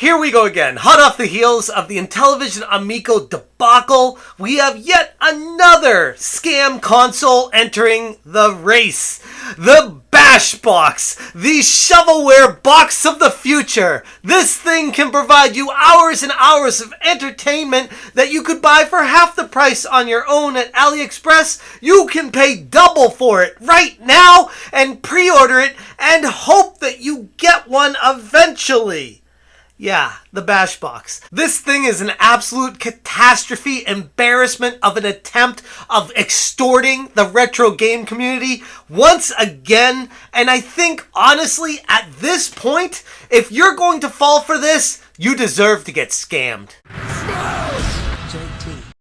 Here we go again. Hot off the heels of the Intellivision Amico debacle, we have yet another scam console entering the race. The Bash Box, the shovelware box of the future. This thing can provide you hours and hours of entertainment that you could buy for half the price on your own at AliExpress. You can pay double for it right now and pre-order it and hope that you get one eventually. Yeah, the Bash Box. This thing is an absolute catastrophe, embarrassment of an attempt of extorting the retro game community once again. And I think, honestly, at this point, if you're going to fall for this, you deserve to get scammed.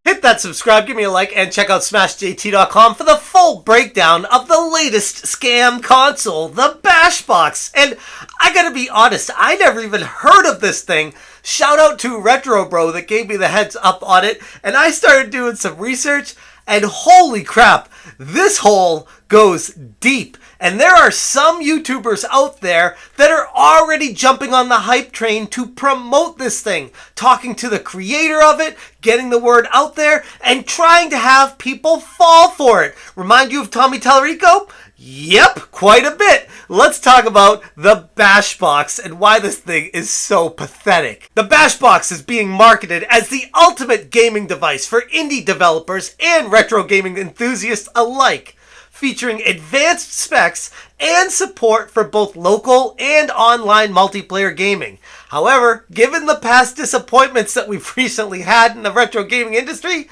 Hit that subscribe, give me a like, and check out smashjt.com for the full breakdown of the latest scam console, the Bash Box. And I gotta be honest, I never even heard of this thing. Shout out to Retro Bro that gave me the heads up on it, and I started doing some research, and holy crap, this hole goes deep. And there are some YouTubers out there that are already jumping on the hype train to promote this thing, talking to the creator of it, getting the word out there, and trying to have people fall for it. Remind you of Tommy Tallarico? Yep, quite a bit. Let's talk about the Bash Box and why this thing is so pathetic. The Bash Box is being marketed as the ultimate gaming device for indie developers and retro gaming enthusiasts alike, featuring advanced specs and support for both local and online multiplayer gaming. However, given the past disappointments that we've recently had in the retro gaming industry,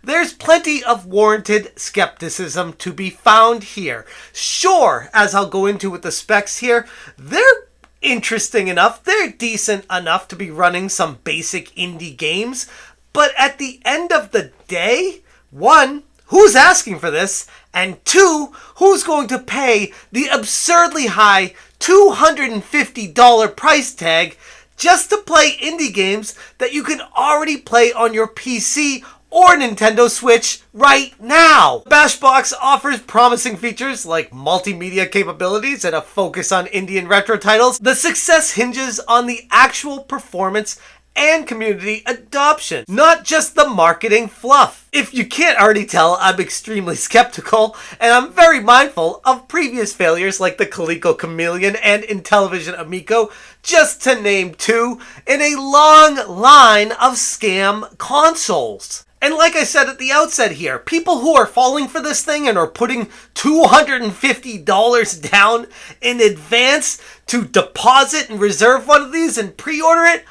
there's plenty of warranted skepticism to be found here. Sure, as I'll go into with the specs here, they're interesting enough, they're decent enough to be running some basic indie games, but at the end of the day, one, who's asking for this? And two, who's going to pay the absurdly high $250 price tag just to play indie games that you can already play on your PC or Nintendo Switch right now? Bash Box offers promising features like multimedia capabilities and a focus on indie and retro titles. The success hinges on the actual performance and community adoption, not just the marketing fluff. If you can't already tell, I'm extremely skeptical, and I'm very mindful of previous failures like the Coleco Chameleon and Intellivision Amico, just to name two, in a long line of scam consoles. And like I said at the outset here, people who are falling for this thing and are putting $250 down in advance to deposit and reserve one of these and pre-order it,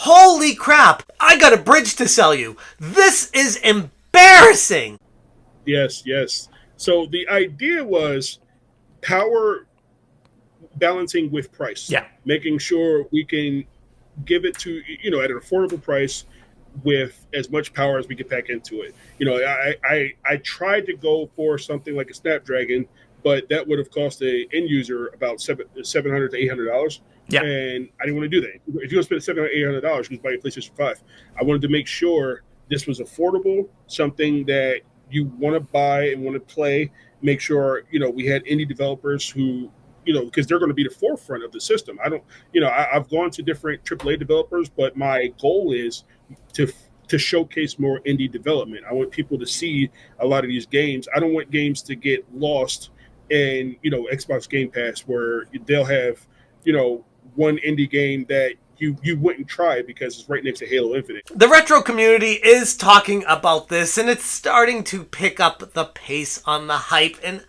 holy crap, I got a bridge to sell you. This is embarrassing. Yes. So the idea was power balancing with price. Yeah. Making sure we can give it to, at an affordable price with as much power as we get back into it. I tried to go for something like a Snapdragon, but that would have cost a end user about $700 to $800. Yeah. And I didn't want to do that. If you're going to spend $700, $800, you can buy a PlayStation 5. I wanted to make sure this was affordable, something that you want to buy and want to play. Make sure, we had indie developers who, because they're going to be the forefront of the system. I've gone to different AAA developers, but my goal is to showcase more indie development. I want people to see a lot of these games. I don't want games to get lost in, Xbox Game Pass, where they'll have, one indie game that you wouldn't try because it's right next to Halo Infinite. The retro community is talking about this, and it's starting to pick up the pace on the hype, and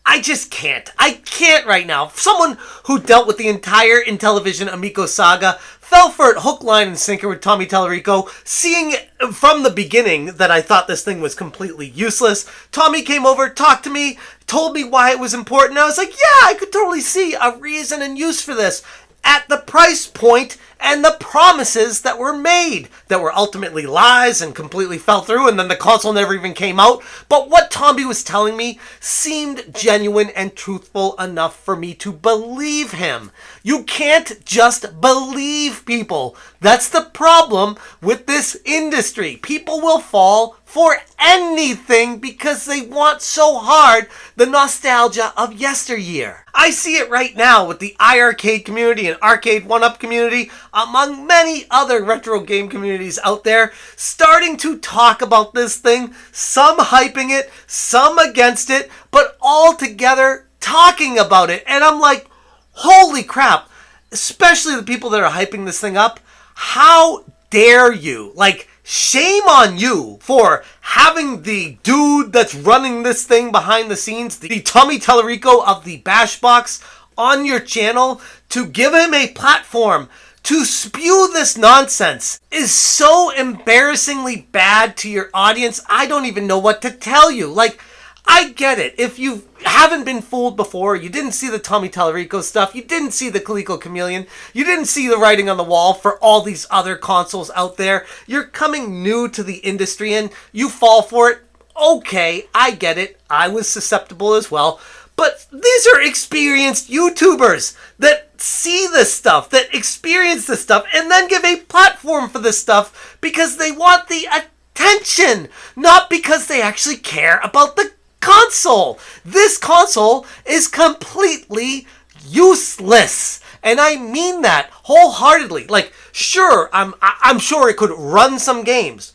I just can't. I can't right now. Someone who dealt with the entire Intellivision Amico saga, fell for it hook, line, and sinker with Tommy Tallarico, seeing from the beginning that I thought this thing was completely useless. Tommy came over, talked to me, told me why it was important. I was like, yeah, I could totally see a reason and use for this at the price point and the promises that were made that were ultimately lies and completely fell through, and then the console never even came out. But what Tommy was telling me seemed genuine and truthful enough for me to believe him. You can't just believe people. That's the problem with this industry. People will fall for anything because they want so hard the nostalgia of yesteryear. I see it right now with the iArcade community and Arcade 1-Up community. among many other retro game communities out there, starting to talk about this thing, some hyping it, some against it, but all together talking about it. And I'm like, holy crap, especially the people that are hyping this thing up. How dare you? Like, shame on you for having the dude that's running this thing behind the scenes, the Tommy Tallarico of the Bashbox, on your channel. To give him a platform to spew this nonsense is so embarrassingly bad to your audience. I don't even know what to tell you. Like, I get it. If you haven't been fooled before, you didn't see the Tommy Tallarico stuff, you didn't see the Coleco Chameleon, you didn't see the writing on the wall for all these other consoles out there, you're coming new to the industry and you fall for it. Okay, I get it. I was susceptible as well. But these are experienced YouTubers that see this stuff, that experience this stuff, and then give a platform for this stuff because they want the attention, not because they actually care about the console. This console is completely useless. And I mean that wholeheartedly. Like, sure, I'm sure it could run some games.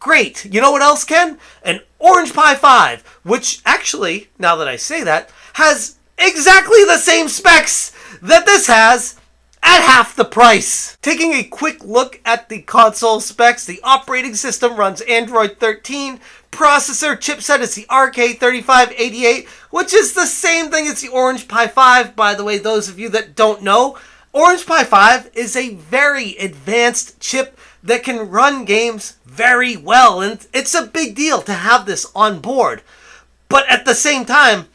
Great. You know what else can? An Orange Pi 5, which actually, now that I say that, has exactly the same specs that this has at half the price. Taking a quick look at the console specs, the operating system runs Android 13, processor chipset is the RK3588, which is the same thing as the Orange Pi 5. By the way, those of you that don't know, Orange Pi 5 is a very advanced chip that can run games very well, and it's a big deal to have this on board. But at the same time,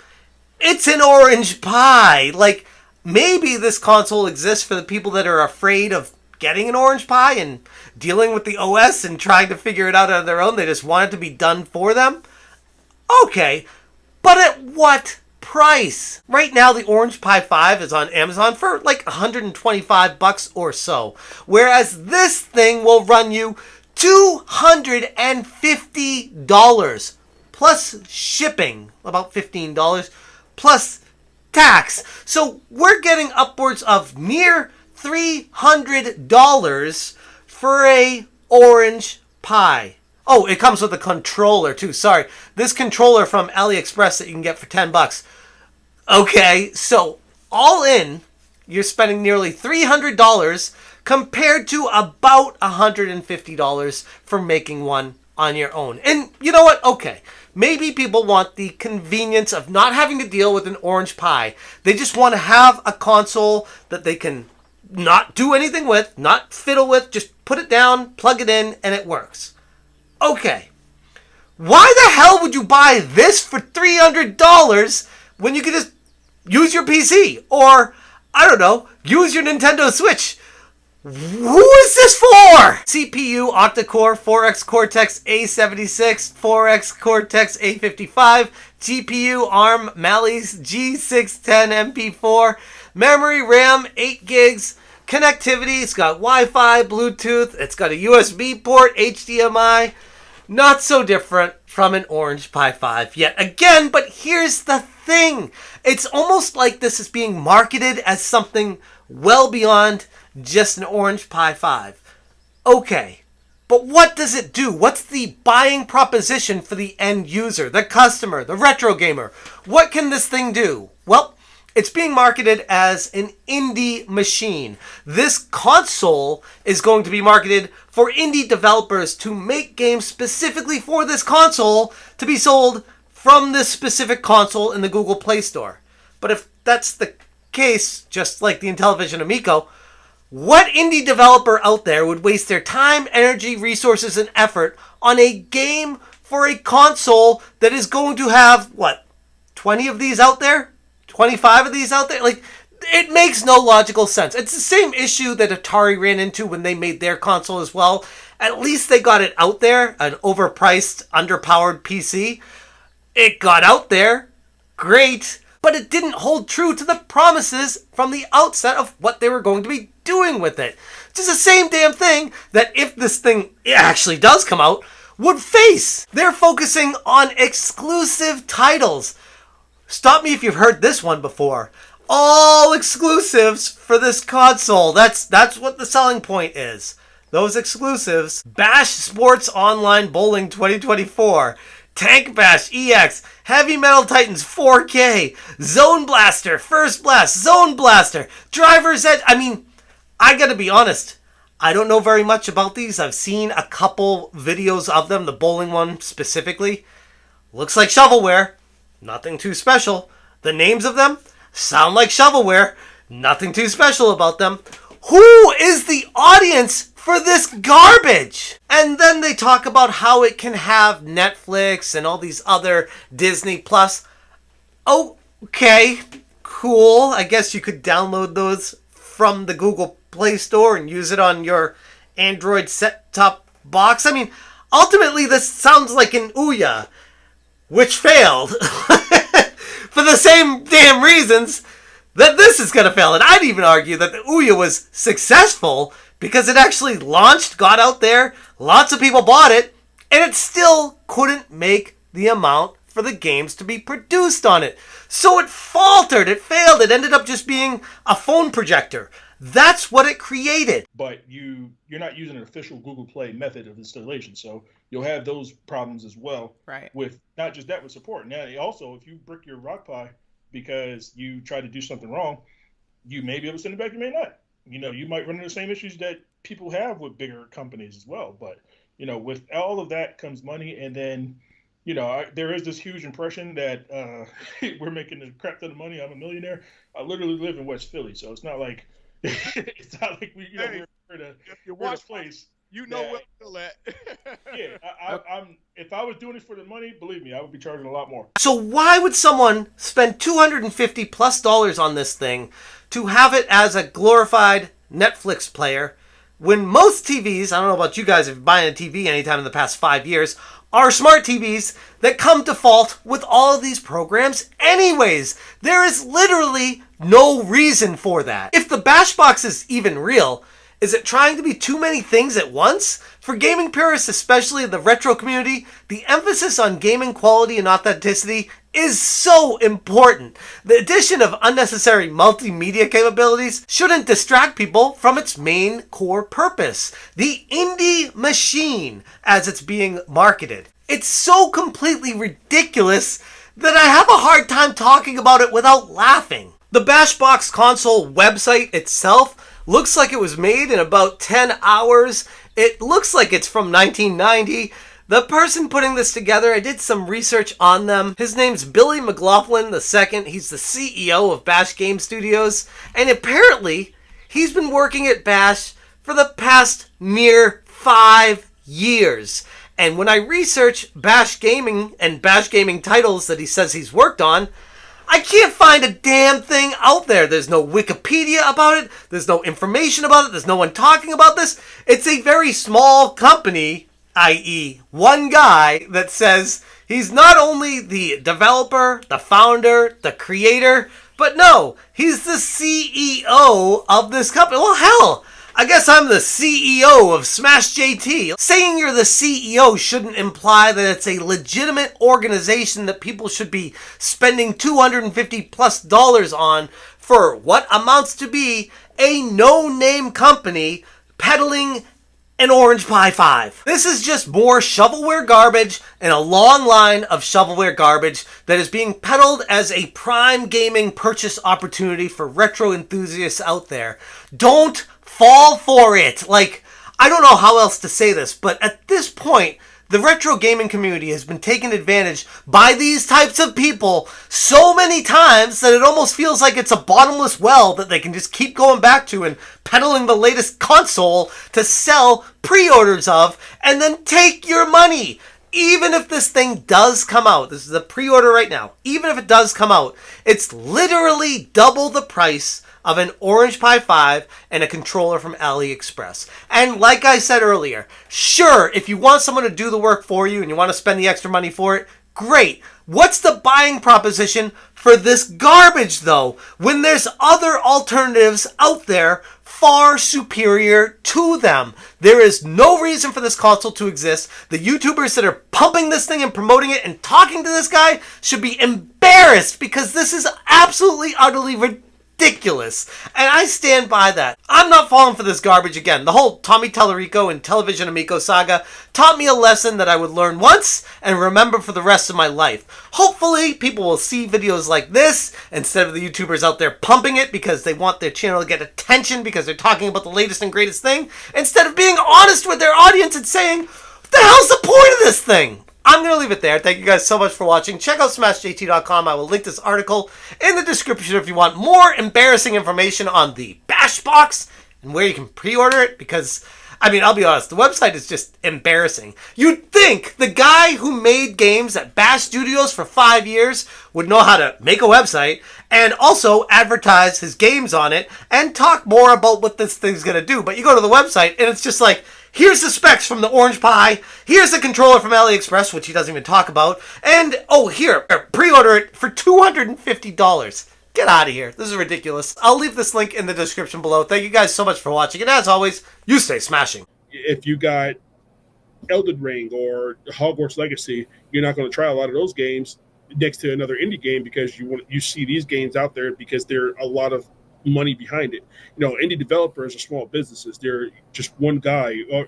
it's an Orange Pi. Like, maybe this console exists for the people that are afraid of getting an Orange Pi and dealing with the OS and trying to figure it out on their own. They just want it to be done for them. Okay, but at what price? Right now, the Orange Pi 5 is on Amazon for like $125 or so, whereas this thing will run you $250 plus shipping, about $15, plus tax. So we're getting upwards of near $300 for a Orange Pi. Oh, it comes with a controller too. Sorry. This controller from AliExpress that you can get for $10. Okay, so all in, you're spending nearly $300 compared to about $150 for making one on your own. And you know what? Okay. Maybe people want the convenience of not having to deal with an Orange Pi. They just want to have a console that they can not do anything with, not fiddle with, just put it down, plug it in, and it works. Okay. Why the hell would you buy this for $300 when you could just use your PC? Or, I don't know, use your Nintendo Switch? Who is this for? CPU octa-core 4X Cortex A76, 4X Cortex A55, GPU ARM Mali's G610 MP4, memory RAM 8 gigs, connectivity, it's got Wi-Fi, Bluetooth, it's got a USB port, HDMI. Not so different from an Orange Pi 5 yet again, but here's the thing. It's almost like this is being marketed as something well beyond just an Orange Pi 5. Okay, but what does it do? What's the buying proposition for the end user, the customer, the retro gamer? What can this thing do? Well, it's being marketed as an indie machine. This console is going to be marketed for indie developers to make games specifically for this console to be sold from this specific console in the Google Play Store. But if that's the case, just like the Intellivision Amico, what indie developer out there would waste their time, energy, resources, and effort on a game for a console that is going to have, 20 of these out there? 25 of these out there? Like, it makes no logical sense. It's the same issue that Atari ran into when they made their console as well. At least they got it out there, an overpriced, underpowered PC. It got out there, great, but it didn't hold true to the promises from the outset of what they were going to be doing with it. Which is the same damn thing that if this thing actually does come out, would face. They're focusing on exclusive titles. Stop me if you've heard this one before. all exclusives for this console. That's what the selling point is. Those exclusives. Bash Sports Online Bowling 2024. Tank Bash EX. Heavy Metal Titans 4K. Zone Blaster. First Blast. Zone Blaster. Driver's Edge. I mean, I gotta be honest. I don't know very much about these. I've seen a couple videos of them. The bowling one specifically. Looks like shovelware. Nothing too special. The names of them sound like shovelware. Nothing too special about them. Who is the audience for this garbage? And then they talk about how it can have Netflix and all these other Disney Plus. Okay, cool. I guess you could download those from the Google Play Store and use it on your Android set-top box. I mean, ultimately this sounds like an Ouya, which failed for the same damn reasons that this is going to fail. And I'd even argue that the Ouya was successful because it actually launched, got out there, lots of people bought it, and it still couldn't make the amount for the games to be produced on it. So it faltered, it failed, it ended up just being a phone projector. That's what it created. But you're not using an official Google Play method of installation, so you'll have those problems as well. Right. With not just that, with support. Now, also, if you brick your Rock Pi because you try to do something wrong, you may be able to send it back, you may not. You might run into the same issues that people have with bigger companies as well. But, with all of that comes money. And then, there is this huge impression that we're making a crap ton of money. I'm a millionaire. I literally live in West Philly, so it's not like we're a place. Where I'm still at. Yeah, if I was doing this for the money, believe me, I would be charging a lot more. So why would someone spend $250+ on this thing to have it as a glorified Netflix player when most TVs, I don't know about you guys if you're buying a TV anytime in the past 5 years, are smart TVs that come default with all of these programs anyways? There is literally no reason for that. If the Bashbox is even real, is it trying to be too many things at once? For gaming purists, especially in the retro community, the emphasis on gaming quality and authenticity is so important. The addition of unnecessary multimedia capabilities shouldn't distract people from its main core purpose, the indie machine, as it's being marketed. It's so completely ridiculous that I have a hard time talking about it without laughing. The Bashbox console website itself looks like it was made in about 10 hours. It looks like it's from 1990. The person putting this together, I did some research on them. His name's Billy McLaughlin II. He's the CEO of Bash Game Studios. And apparently, he's been working at Bash for the past near 5 years. And when I research Bash Gaming and Bash Gaming titles that he says he's worked on, I can't find a damn thing out there. There's no Wikipedia about it. There's no information about it. There's no one talking about this. It's a very small company, i.e. one guy that says he's not only the developer, the founder, the creator, but no, he's the CEO of this company. Well, hell, I guess I'm the CEO of Smash JT. Saying you're the CEO shouldn't imply that it's a legitimate organization that people should be spending $250+ on for what amounts to be a no-name company peddling an Orange Pi 5. This is just more shovelware garbage and a long line of shovelware garbage that is being peddled as a prime gaming purchase opportunity for retro enthusiasts out there. Don't fall for it. Like, I don't know how else to say this, but at this point, the retro gaming community has been taken advantage by these types of people so many times that it almost feels like it's a bottomless well that they can just keep going back to and peddling the latest console to sell pre-orders of and then take your money. Even if this thing does come out, this is a pre-order right now, even if it does come out, it's literally double the price of an Orange Pi 5 and a controller from AliExpress. And like I said earlier, sure, if you want someone to do the work for you and you want to spend the extra money for it, great. What's the buying proposition for this garbage, though, when there's other alternatives out there far superior to them? There is no reason for this console to exist. The YouTubers that are pumping this thing and promoting it and talking to this guy should be embarrassed because this is absolutely, utterly ridiculous. ridiculous. And I stand by that. I'm not falling for this garbage again. The whole Tommy Tallarico and Intellivision Amico saga taught me a lesson that I would learn once and remember for the rest of my life. Hopefully, people will see videos like this instead of the YouTubers out there pumping it because they want their channel to get attention because they're talking about the latest and greatest thing, instead of being honest with their audience and saying, what the hell's the point of this thing? I'm going to leave it there. Thank you guys so much for watching. Check out smashjt.com. I will link this article in the description if you want more embarrassing information on the Bash Box and where you can pre-order it, because, I mean, I'll be honest, the website is just embarrassing. You'd think the guy who made games at Bash Studios for 5 years would know how to make a website and also advertise his games on it and talk more about what this thing's going to do. But you go to the website and it's just like, here's the specs from the Orange Pi. Here's the controller from AliExpress, which he doesn't even talk about. And, oh, here, pre-order it for $250. Get out of here. This is ridiculous. I'll leave this link in the description below. Thank you guys so much for watching. And as always, you stay smashing. If you got Elden Ring or Hogwarts Legacy, you're not going to try a lot of those games next to another indie game because you see these games out there because there are a lot of money behind it. You know, indie developers are small businesses. They're just one guy, or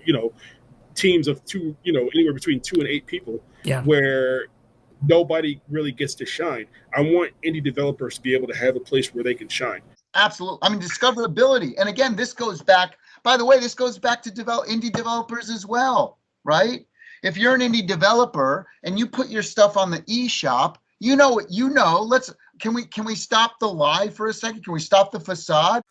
teams of two, anywhere between 2 and 8 people. Yeah. Where nobody really gets to shine. I want indie developers to be able to have a place where they can shine. Absolutely. I mean, discoverability. And again, this goes back, by the way, this goes back to indie developers as well, right? If you're an indie developer and you put your stuff on the eShop, can we stop the lie for a second? Can we stop the facade?